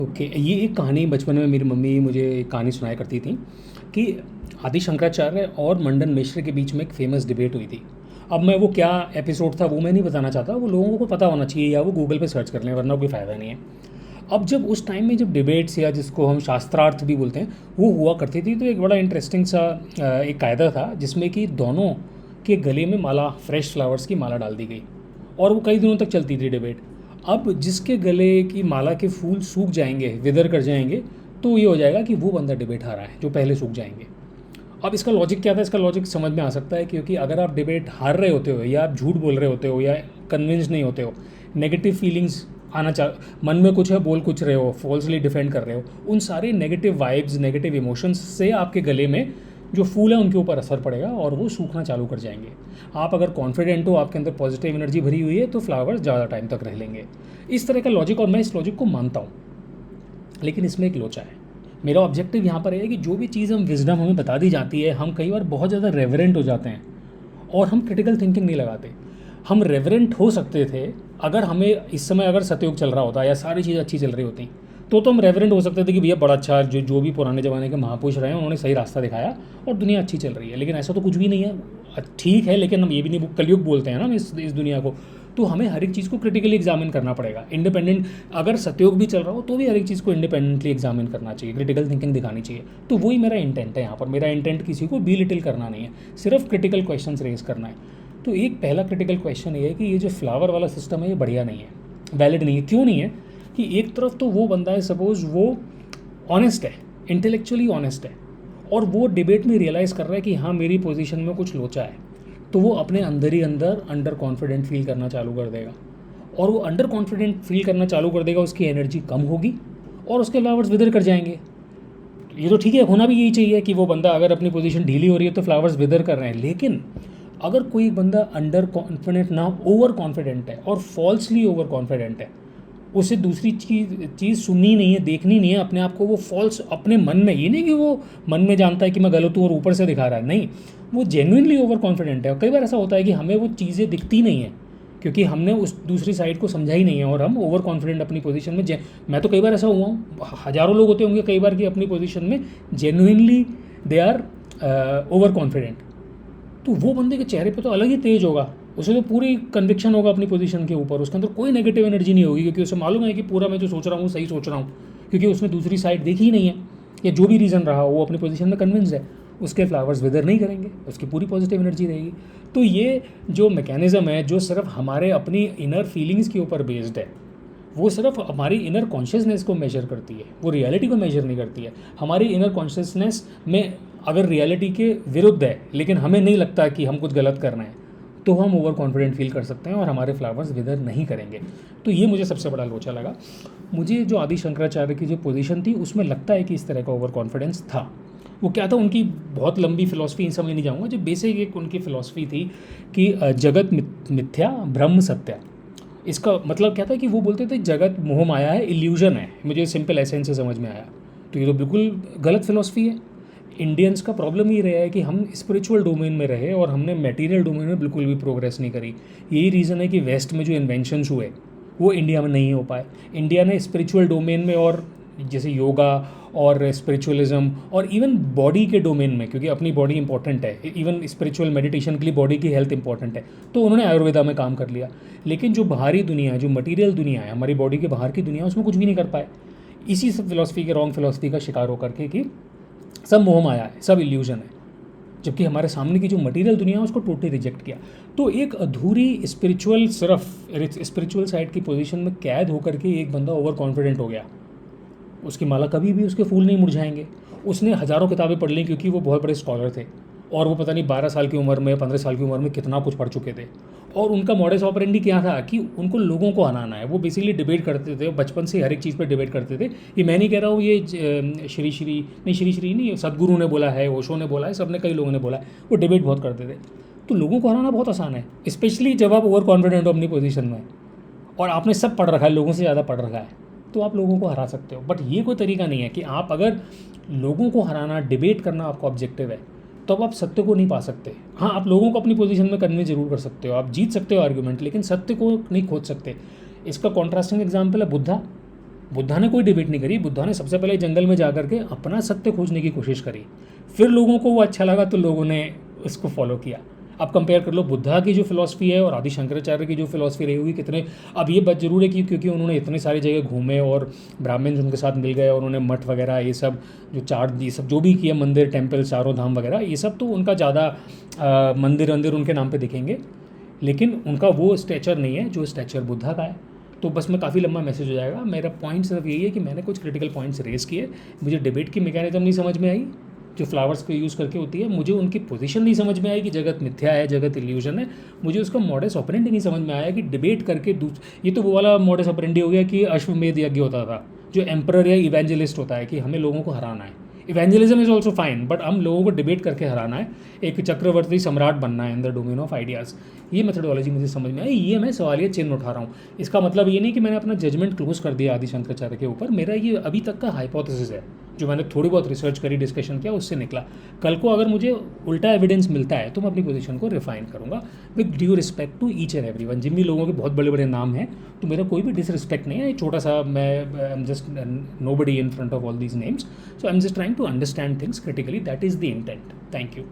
Okay, ये एक कहानी बचपन में मेरी मम्मी मुझे एक कहानी सुनाया करती थी कि आदि शंकराचार्य और मंडन मिश्र के बीच में एक फेमस डिबेट हुई थी। अब मैं वो क्या एपिसोड था वो मैं नहीं बताना चाहता, वो लोगों को पता होना चाहिए या वो गूगल पे सर्च कर लें, वरना कोई फ़ायदा नहीं है। अब जब उस टाइम में जब डिबेट्स या जिसको हम शास्त्रार्थ भी बोलते हैं वो हुआ करती थी, तो एक बड़ा इंटरेस्टिंग सा एक कायदा था जिसमें कि दोनों के गले में माला, फ्रेश फ्लावर्स की माला डाल दी गई और वो कई दिनों तक चलती थी डिबेट। अब जिसके गले की माला के फूल सूख जाएंगे, विदर कर जाएंगे, तो ये हो जाएगा कि वो बंदा डिबेट हारा है जो पहले सूख जाएंगे। अब इसका लॉजिक क्या था? इसका लॉजिक समझ में आ सकता है, क्योंकि अगर आप डिबेट हार रहे होते हो या आप झूठ बोल रहे होते हो या कन्विंस नहीं होते हो, नेगेटिव फीलिंग्स आना मन में कुछ है, बोल कुछ रहे हो, फॉल्सली डिफेंड कर रहे हो, उन सारे नेगेटिव वाइब्स, नेगेटिव इमोशंस से आपके गले में जो फूल है उनके ऊपर असर पड़ेगा और वो सूखना चालू कर जाएंगे। आप अगर कॉन्फिडेंट हो, आपके अंदर पॉजिटिव एनर्जी भरी हुई है, तो फ्लावर्स ज़्यादा टाइम तक रह लेंगे। इस तरह का लॉजिक, और मैं इस लॉजिक को मानता हूँ, लेकिन इसमें एक लोचा है। मेरा ऑब्जेक्टिव यहाँ पर है कि जो भी चीज़ हम विजडम हमें बता दी जाती है, हम कई बार बहुत ज़्यादा रेवरेंट हो जाते हैं और हम क्रिटिकल थिंकिंग नहीं लगाते। हम रेवरेंट हो सकते थे अगर हमें इस समय अगर सतयुग चल रहा होता या सारी चीज़ें अच्छी चल रही होती, तो हम रेवरेंट हो सकते थे कि भैया बड़ा अच्छा, जो भी पुराने ज़माने के महापुरुष रहे हैं उन्होंने सही रास्ता दिखाया और दुनिया अच्छी चल रही है। लेकिन ऐसा तो कुछ भी नहीं है। ठीक है, लेकिन हम ये भी नहीं, कलयुग बोलते हैं ना हम इस दुनिया को, तो हमें हर एक चीज़ को क्रिटिकली एग्जामिन करना पड़ेगा। इंडिपेंडेंट, अगर सतयुग भी चल रहा हो तो भी हर एक चीज़ को इंडिपेंडेंटली एग्जामिन करना चाहिए, क्रिटिकल थिंकिंग दिखानी चाहिए। तो वही मेरा इंटेंट है यहाँ पर। मेरा इंटेंट किसी को बी लिटिल करना नहीं है, सिर्फ क्रिटिकल क्वेश्चन रेज करना है। तो एक पहला क्रिटिकल क्वेश्चन ये है कि ये जो फ्लावर वाला सिस्टम है ये बढ़िया नहीं है, वैलिड नहीं है। क्यों नहीं है? कि एक तरफ तो वो बंदा है, सपोज वो ऑनेस्ट है, इंटेलेक्चुअली ऑनेस्ट है, और वो डिबेट में रियलाइज़ कर रहा है कि हाँ मेरी पोजीशन में कुछ लोचा है, तो वो अपने अंदर ही अंदर अंडर कॉन्फिडेंट फील करना चालू कर देगा। और वो अंडर कॉन्फिडेंट फील करना चालू कर देगा, उसकी एनर्जी कम होगी और उसके फ्लावर्स विदर कर जाएंगे। ये तो ठीक है, होना भी यही चाहिए कि वो बंदा अगर अपनी पोजीशन ढीली हो रही है तो फ्लावर्स विदर कर रहे हैं। लेकिन अगर कोई बंदा अंडर कॉन्फिडेंट ना, ओवर कॉन्फिडेंट है और फॉल्सली ओवर कॉन्फिडेंट है, उसे दूसरी चीज़ सुननी नहीं है, देखनी नहीं है, अपने आप को वो फॉल्स अपने मन में, ये नहीं कि वो मन में जानता है कि मैं गलत हूँ और ऊपर से दिखा रहा है, नहीं, वो जेन्युइनली ओवर कॉन्फिडेंट है। और कई बार ऐसा होता है कि हमें वो चीज़ें दिखती नहीं है क्योंकि हमने उस दूसरी साइड को समझा ही नहीं है और हम ओवर कॉन्फिडेंट अपनी पोजीशन में। मैं तो कई बार ऐसा हुआ हूँ, हज़ारों लोग होते होंगे कई बार कि अपनी पोजीशन में genuinely they are over confident. तो वो बंदे के चेहरे पे तो अलग ही तेज होगा, उसे तो पूरी कन्विक्शन होगा अपनी पोजीशन के ऊपर, उसके अंदर कोई नेगेटिव एनर्जी नहीं होगी क्योंकि उसे मालूम है कि पूरा मैं जो सोच रहा हूँ सही सोच रहा हूँ, क्योंकि उसने दूसरी साइड देखी ही नहीं है, या जो भी रीज़न रहा वो अपनी पोजीशन में कन्विंस है। उसके फ्लावर्स विदर नहीं करेंगे, उसकी पूरी पॉजिटिव एनर्जी रहेगी। तो ये जो मैकेनिज़्म है जो सिर्फ हमारे अपनी इनर फीलिंग्स के ऊपर बेस्ड है, वो सिर्फ हमारी इनर कॉन्शियसनेस को मेजर करती है, वो रियलिटी को मेजर नहीं करती है। हमारी इनर कॉन्शियसनेस में अगर रियलिटी के विरुद्ध है लेकिन हमें नहीं लगता कि हम कुछ गलत कर रहे हैं, तो हम ओवर कॉन्फिडेंट फील कर सकते हैं और हमारे फ्लावर्स विदर नहीं करेंगे। तो ये मुझे सबसे बड़ा लोचा लगा। मुझे जो आदि शंकराचार्य की जो पोजीशन थी उसमें लगता है कि इस तरह का ओवर कॉन्फिडेंस था। वो क्या था, उनकी बहुत लंबी फिलॉसफी, इन सब में नहीं जाऊँगा। जो बेसिक एक उनकी फिलॉसफी थी कि जगत मिथ्या ब्रह्म सत्या। इसका मतलब क्या था कि वो बोलते थे जगत मोह माया है, इल्यूजन है। मुझे सिंपल एसेंस से समझ में आया। तो ये तो बिल्कुल गलत फिलॉसफी है। इंडियंस का प्रॉब्लम ये रहा है कि हम स्पिरिचुअल डोमेन में रहे और हमने मटेरियल डोमेन में बिल्कुल भी प्रोग्रेस नहीं करी। यही रीज़न है कि वेस्ट में जो इन्वेंशंस हुए वो इंडिया में नहीं हो पाए। इंडिया ने स्पिरिचुअल डोमेन में, और जैसे योगा और स्पिरिचुअलिज्म और इवन बॉडी के डोमेन में, क्योंकि अपनी बॉडी इंपॉर्टेंट है, इवन स्पिरिचुअल मेडिटेशन के लिए बॉडी की हेल्थ इंपॉर्टेंट है, तो उन्होंने आयुर्वेदा में काम कर लिया। लेकिन जो बाहरी दुनिया है, जो मटीरियल दुनिया है, हमारी बॉडी के बाहर की दुनिया, उसमें कुछ भी नहीं कर पाए। इसी सब फिलॉसफी के, रॉन्ग फिलॉसफी का शिकार होकर के कि सब मोह माया है, सब इल्यूजन है, जबकि हमारे सामने की जो मटेरियल दुनिया है उसको टोटली रिजेक्ट किया। तो एक अधूरी स्पिरिचुअल, सिर्फ स्पिरिचुअल साइड की पोजीशन में कैद होकर के एक बंदा ओवर कॉन्फिडेंट हो गया, उसकी माला कभी भी, उसके फूल नहीं मुरझाएंगे। उसने हज़ारों किताबें पढ़ ली क्योंकि वो बहुत बड़े स्कॉलर थे और वो पता नहीं 12 साल की उम्र में, 15 साल की उम्र में कितना कुछ पढ़ चुके थे। और उनका मॉडस ऑपरेंडी क्या था कि उनको लोगों को हराना है। वो बेसिकली डिबेट करते थे, बचपन से हर एक चीज़ पर डिबेट करते थे। ये मैं नहीं कह रहा हूँ, ये श्री नहीं, सदगुरु ने बोला है, ओशो ने बोला है, सबने, कई लोगों ने बोला है। वो डिबेट बहुत करते थे। तो लोगों को हराना बहुत आसान है, स्पेशली जब आप ओवर कॉन्फिडेंट हो अपनी पोजीशन में और आपने सब पढ़ रखा है, लोगों से ज़्यादा पढ़ रखा है, तो आप लोगों को हरा सकते हो। बट ये कोई तरीका नहीं है कि आप अगर लोगों को हराना, डिबेट करना आपका ऑब्जेक्टिव है, तो अब आप सत्य को नहीं पा सकते। हाँ, आप लोगों को अपनी पोजीशन में कन्विंस जरूर कर सकते हो, आप जीत सकते हो आर्ग्यूमेंट, लेकिन सत्य को नहीं खोज सकते। इसका कॉन्ट्रास्टिंग एग्जाम्पल है बुद्धा। बुद्धा ने कोई डिबेट नहीं करी, बुद्धा ने सबसे पहले जंगल में जा करके अपना सत्य खोजने की कोशिश करी, फिर लोगों को वो अच्छा लगा तो लोगों ने उसको फॉलो किया। अब कंपेयर कर लो बुद्धा की जो फिलॉसफी है और आदि शंकराचार्य की जो फिलॉसफी रही होगी कितने। अब ये बात जरूर है कि क्योंकि उन्होंने इतने सारी जगह घूमे और ब्राह्मण उनके साथ मिल गए और उन्होंने मठ वगैरह ये सब जो चार ये सब जो भी किया, मंदिर टेम्पल चारों धाम वगैरह ये सब, तो उनका ज़्यादा मंदिर वंदिर उनके नाम पे दिखेंगे, लेकिन उनका वो स्टैचर नहीं है जो स्टैचर बुद्धा का है। तो बस मैं काफ़ी लंबा मैसेज हो जाएगा। मेरा पॉइंट सिर्फ यही है कि मैंने कुछ क्रिटिकल पॉइंट्स रेस किए, मुझे डिबेट की मैकेनिज्म नहीं समझ में आई जो फ्लावर्स को यूज़ करके होती है, मुझे उनकी पोजीशन नहीं समझ में आई कि जगत मिथ्या है, जगत इल्यूजन है, मुझे उसका मॉडस ऑपरेंडी नहीं समझ में आया कि डिबेट करके ये तो वो वाला मॉडस ऑपरेंडी हो गया कि अश्वमेध यज्ञ होता था, जो एम्परर या इवेंजलिस्ट होता है कि हमें लोगों को हराना है। Evangelism is also fine, but हम लोगों को डिबेट करके हराना है, एक चक्रवर्ती सम्राट बनना है in the domain of ideas. ये मेथडोलॉजी मुझे समझ में आई, ये मैं सवालिया चिन्ह उठा रहा हूँ। इसका मतलब ये नहीं कि मैंने अपना जजमेंट क्लोज कर दिया आदि शंकराचार्य के ऊपर, मेरा ये अभी तक का हाइपोथेसिस है जो मैंने थोड़ी बहुत रिसर्च करी, डिस्कशन किया, उससे निकला। कल को अगर मुझे उल्टा एविडेंस मिलता है तो मैं अपनी पोजीशन को रिफाइन करूँगा with due respect to each and every one. जिन भी लोगों के बहुत बड़े बड़े नाम हैं तो मेरा कोई भी डिसरिस्पेक्ट नहीं है, एक छोटा सा मैं I am just nobody in front of all these names, so I am just trying to understand things critically, that is the intent. Thank you.